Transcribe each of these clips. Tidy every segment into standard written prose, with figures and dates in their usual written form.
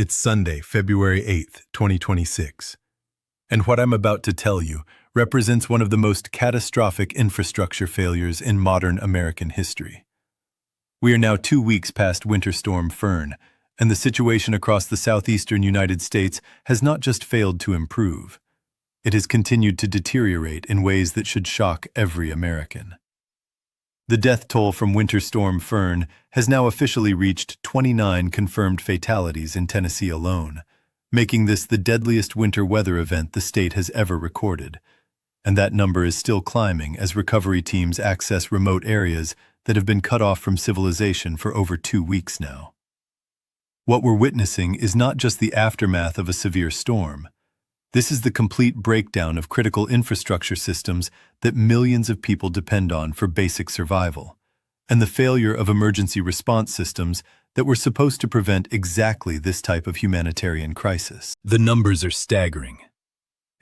It's Sunday, February 8th, 2026. And what I'm about to tell you represents one of the most catastrophic infrastructure failures in modern American history. We are now 2 weeks past Winter Storm Fern, and the situation across the southeastern United States has not just failed to improve. It has continued to deteriorate in ways that should shock every American. The death toll from Winter Storm Fern has now officially reached 29 confirmed fatalities in Tennessee alone, making this the deadliest winter weather event the state has ever recorded. And that number is still climbing as recovery teams access remote areas that have been cut off from civilization for over 2 weeks now. What we're witnessing is not just the aftermath of a severe storm. This is the complete breakdown of critical infrastructure systems that millions of people depend on for basic survival, and the failure of emergency response systems that were supposed to prevent exactly this type of humanitarian crisis. The numbers are staggering,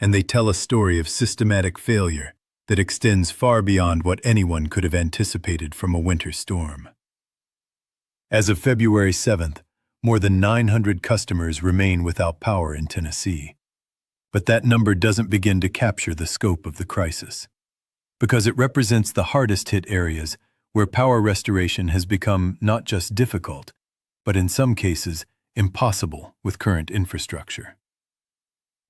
and they tell a story of systematic failure that extends far beyond what anyone could have anticipated from a winter storm. As of February 7th, more than 900 customers remain without power in Tennessee. But that number doesn't begin to capture the scope of the crisis, because it represents the hardest-hit areas where power restoration has become not just difficult, but in some cases impossible with current infrastructure.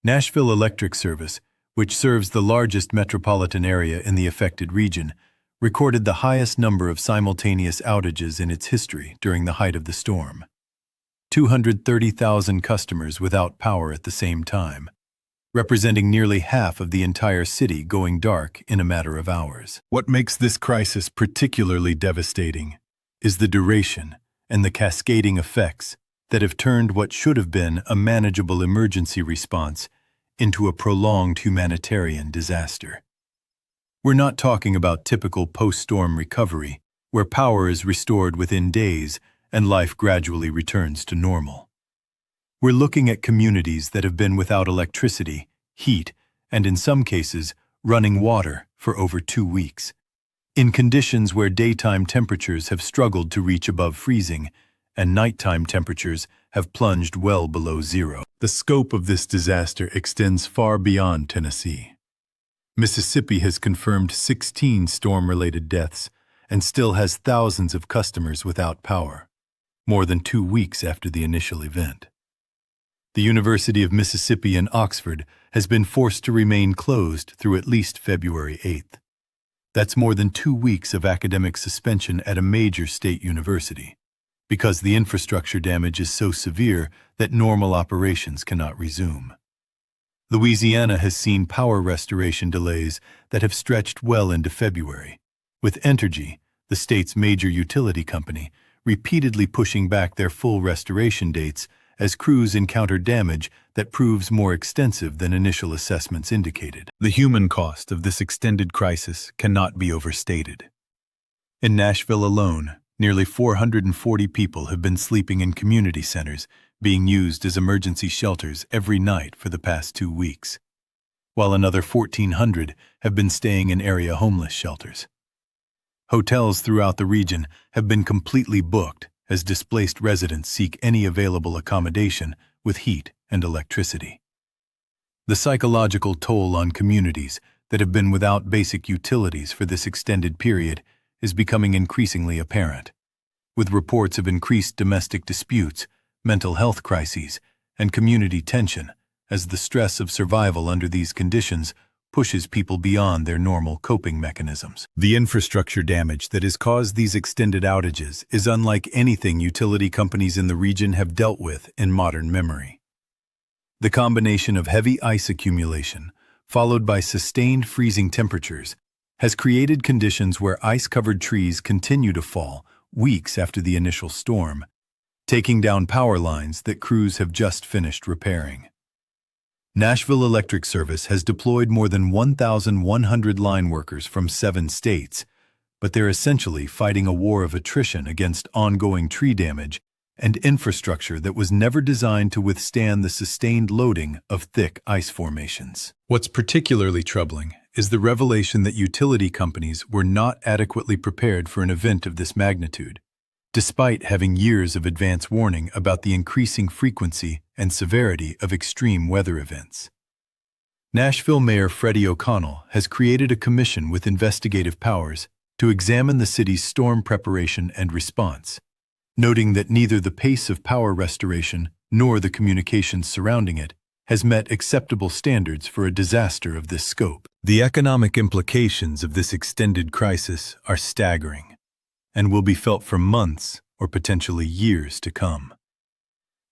Nashville Electric Service, which serves the largest metropolitan area in the affected region, recorded the highest number of simultaneous outages in its history during the height of the storm. 230,000 customers without power at the same time, representing nearly half of the entire city going dark in a matter of hours. What makes this crisis particularly devastating is the duration and the cascading effects that have turned what should have been a manageable emergency response into a prolonged humanitarian disaster. We're not talking about typical post-storm recovery, where power is restored within days and life gradually returns to normal. We're looking at communities that have been without electricity, heat, and in some cases, running water for over 2 weeks, in conditions where daytime temperatures have struggled to reach above freezing and nighttime temperatures have plunged well below zero. The scope of this disaster extends far beyond Tennessee. Mississippi has confirmed 16 storm-related deaths and still has thousands of customers without power, more than 2 weeks after the initial event. The University of Mississippi in Oxford has been forced to remain closed through at least February 8th. That's more than 2 weeks of academic suspension at a major state university, because the infrastructure damage is so severe that normal operations cannot resume. Louisiana has seen power restoration delays that have stretched well into February, with Entergy, the state's major utility company, repeatedly pushing back their full restoration dates as crews encounter damage that proves more extensive than initial assessments indicated. The human cost of this extended crisis cannot be overstated. In Nashville alone, nearly 440 people have been sleeping in community centers, being used as emergency shelters every night for the past 2 weeks, while another 1,400 have been staying in area homeless shelters. Hotels throughout the region have been completely booked as displaced residents seek any available accommodation with heat and electricity. The psychological toll on communities that have been without basic utilities for this extended period is becoming increasingly apparent, with reports of increased domestic disputes, mental health crises, and community tension as the stress of survival under these conditions pushes people beyond their normal coping mechanisms. The infrastructure damage that has caused these extended outages is unlike anything utility companies in the region have dealt with in modern memory. The combination of heavy ice accumulation, followed by sustained freezing temperatures, has created conditions where ice-covered trees continue to fall weeks after the initial storm, taking down power lines that crews have just finished repairing. Nashville Electric Service has deployed more than 1,100 line workers from 7 states, but they're essentially fighting a war of attrition against ongoing tree damage and infrastructure that was never designed to withstand the sustained loading of thick ice formations. What's particularly troubling is the revelation that utility companies were not adequately prepared for an event of this magnitude. despite having years of advance warning about the increasing frequency and severity of extreme weather events. Nashville Mayor Freddie O'Connell has created a commission with investigative powers to examine the city's storm preparation and response, noting that neither the pace of power restoration nor the communications surrounding it has met acceptable standards for a disaster of this scope. The economic implications of this extended crisis are staggering and will be felt for months or potentially years to come.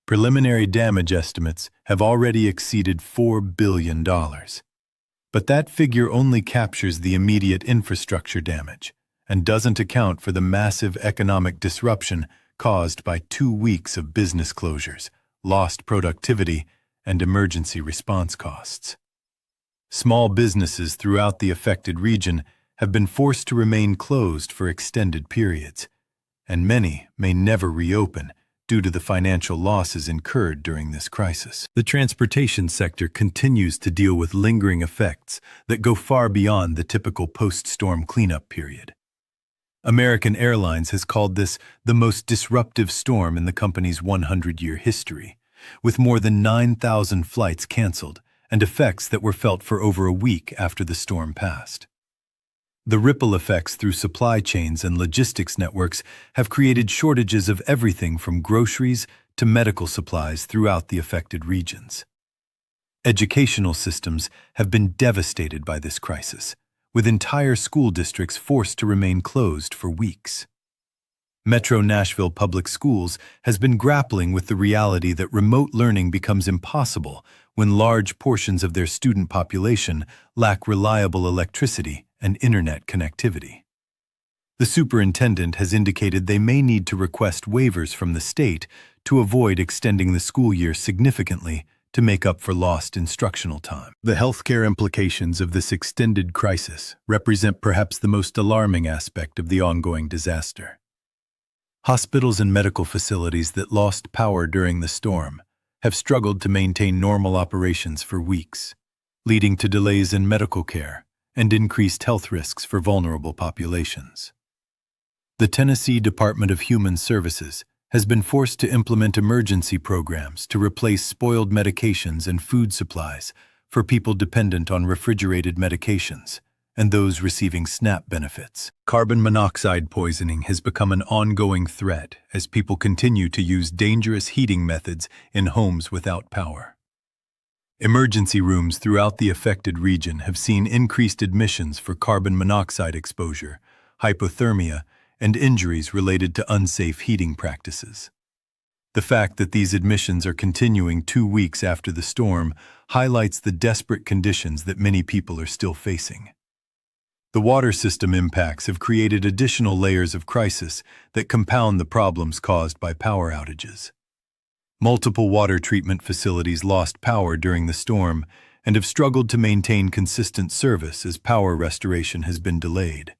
Preliminary damage estimates have already exceeded $4 billion. But that figure only captures the immediate infrastructure damage and doesn't account for the massive economic disruption caused by 2 weeks of business closures, lost productivity, and emergency response costs. Small businesses throughout the affected region have been forced to remain closed for extended periods, and many may never reopen due to the financial losses incurred during this crisis. The transportation sector continues to deal with lingering effects that go far beyond the typical post-storm cleanup period. American Airlines has called this the most disruptive storm in the company's 100-year history, with more than 9,000 flights canceled and effects that were felt for over a week after the storm passed. The ripple effects through supply chains and logistics networks have created shortages of everything from groceries to medical supplies throughout the affected regions. Educational systems have been devastated by this crisis, with entire school districts forced to remain closed for weeks. Metro Nashville Public Schools has been grappling with the reality that remote learning becomes impossible when large portions of their student population lack reliable electricity and internet connectivity. The superintendent has indicated they may need to request waivers from the state to avoid extending the school year significantly to make up for lost instructional time. The healthcare implications of this extended crisis represent perhaps the most alarming aspect of the ongoing disaster. Hospitals and medical facilities that lost power during the storm have struggled to maintain normal operations for weeks, leading to delays in medical care and increased health risks for vulnerable populations. The Tennessee Department of Human Services has been forced to implement emergency programs to replace spoiled medications and food supplies for people dependent on refrigerated medications and those receiving SNAP benefits. Carbon monoxide poisoning has become an ongoing threat as people continue to use dangerous heating methods in homes without power. Emergency rooms throughout the affected region have seen increased admissions for carbon monoxide exposure, hypothermia, and injuries related to unsafe heating practices. The fact that these admissions are continuing 2 weeks after the storm highlights the desperate conditions that many people are still facing. The water system impacts have created additional layers of crisis that compound the problems caused by power outages. Multiple water treatment facilities lost power during the storm and have struggled to maintain consistent service as power restoration has been delayed.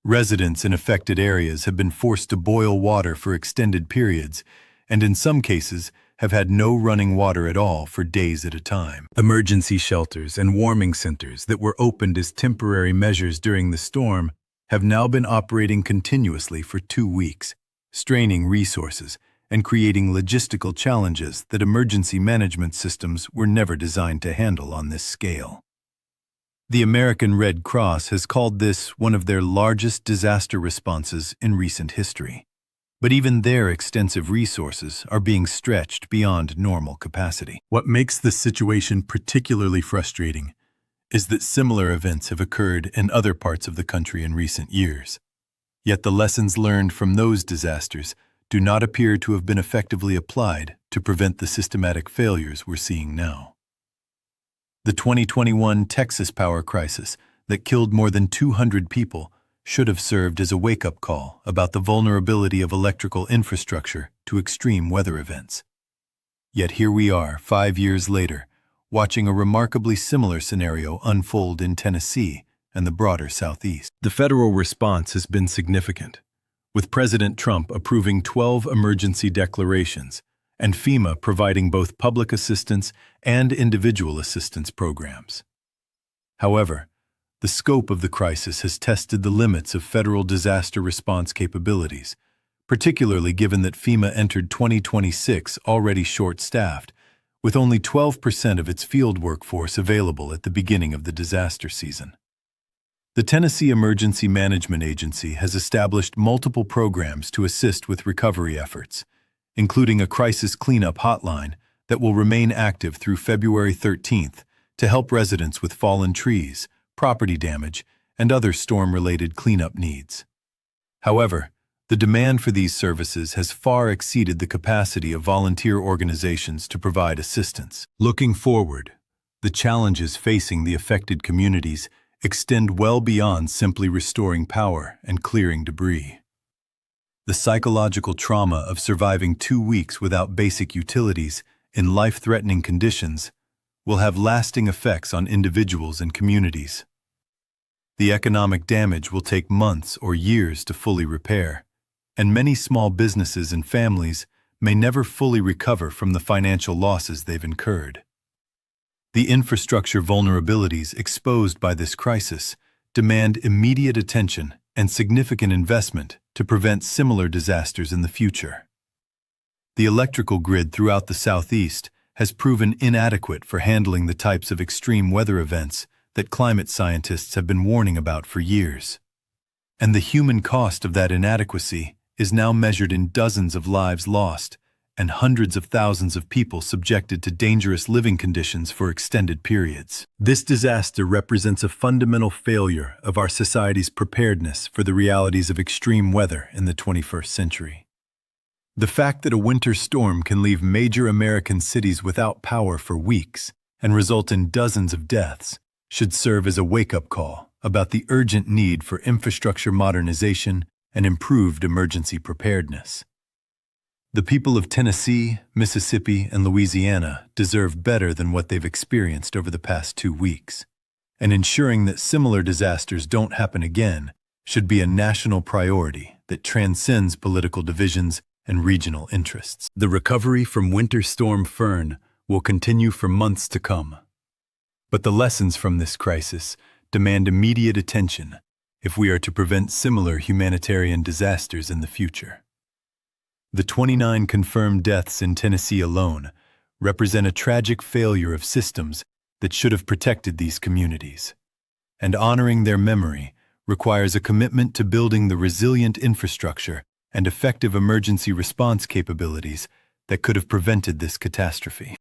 Residents in affected areas have been forced to boil water for extended periods and in some cases have had no running water at all for days at a time. Emergency shelters and warming centers that were opened as temporary measures during the storm have now been operating continuously for 2 weeks, straining resources and creating logistical challenges that emergency management systems were never designed to handle on this scale. The American Red Cross has called this one of their largest disaster responses in recent history. But even their extensive resources are being stretched beyond normal capacity. What makes this situation particularly frustrating is that similar events have occurred in other parts of the country in recent years. Yet the lessons learned from those disasters do not appear to have been effectively applied to prevent the systematic failures we're seeing now. The 2021 Texas power crisis that killed more than 200 people should have served as a wake-up call about the vulnerability of electrical infrastructure to extreme weather events. Yet here we are, 5 years later, watching a remarkably similar scenario unfold in Tennessee and the broader Southeast. The federal response has been significant, with President Trump approving 12 emergency declarations and FEMA providing both public assistance and individual assistance programs. However, the scope of the crisis has tested the limits of federal disaster response capabilities, particularly given that FEMA entered 2026 already short-staffed, with only 12% of its field workforce available at the beginning of the disaster season. The Tennessee Emergency Management Agency has established multiple programs to assist with recovery efforts, including a crisis cleanup hotline that will remain active through February 13th to help residents with fallen trees, property damage, and other storm-related cleanup needs. However, the demand for these services has far exceeded the capacity of volunteer organizations to provide assistance. Looking forward, the challenges facing the affected communities extend well beyond simply restoring power and clearing debris. The psychological trauma of surviving 2 weeks without basic utilities in life-threatening conditions will have lasting effects on individuals and communities. The economic damage will take months or years to fully repair, and many small businesses and families may never fully recover from the financial losses they've incurred. The infrastructure vulnerabilities exposed by this crisis demand immediate attention and significant investment to prevent similar disasters in the future. The electrical grid throughout the Southeast has proven inadequate for handling the types of extreme weather events that climate scientists have been warning about for years. And the human cost of that inadequacy is now measured in dozens of lives lost and hundreds of thousands of people subjected to dangerous living conditions for extended periods. This disaster represents a fundamental failure of our society's preparedness for the realities of extreme weather in the 21st century. The fact that a winter storm can leave major American cities without power for weeks and result in dozens of deaths should serve as a wake-up call about the urgent need for infrastructure modernization and improved emergency preparedness. The people of Tennessee, Mississippi, and Louisiana deserve better than what they've experienced over the past 2 weeks, and ensuring that similar disasters don't happen again should be a national priority that transcends political divisions and regional interests. The recovery from Winter Storm Fern will continue for months to come. But the lessons from this crisis demand immediate attention if we are to prevent similar humanitarian disasters in the future. The 29 confirmed deaths in Tennessee alone represent a tragic failure of systems that should have protected these communities. And honoring their memory requires a commitment to building the resilient infrastructure and effective emergency response capabilities that could have prevented this catastrophe.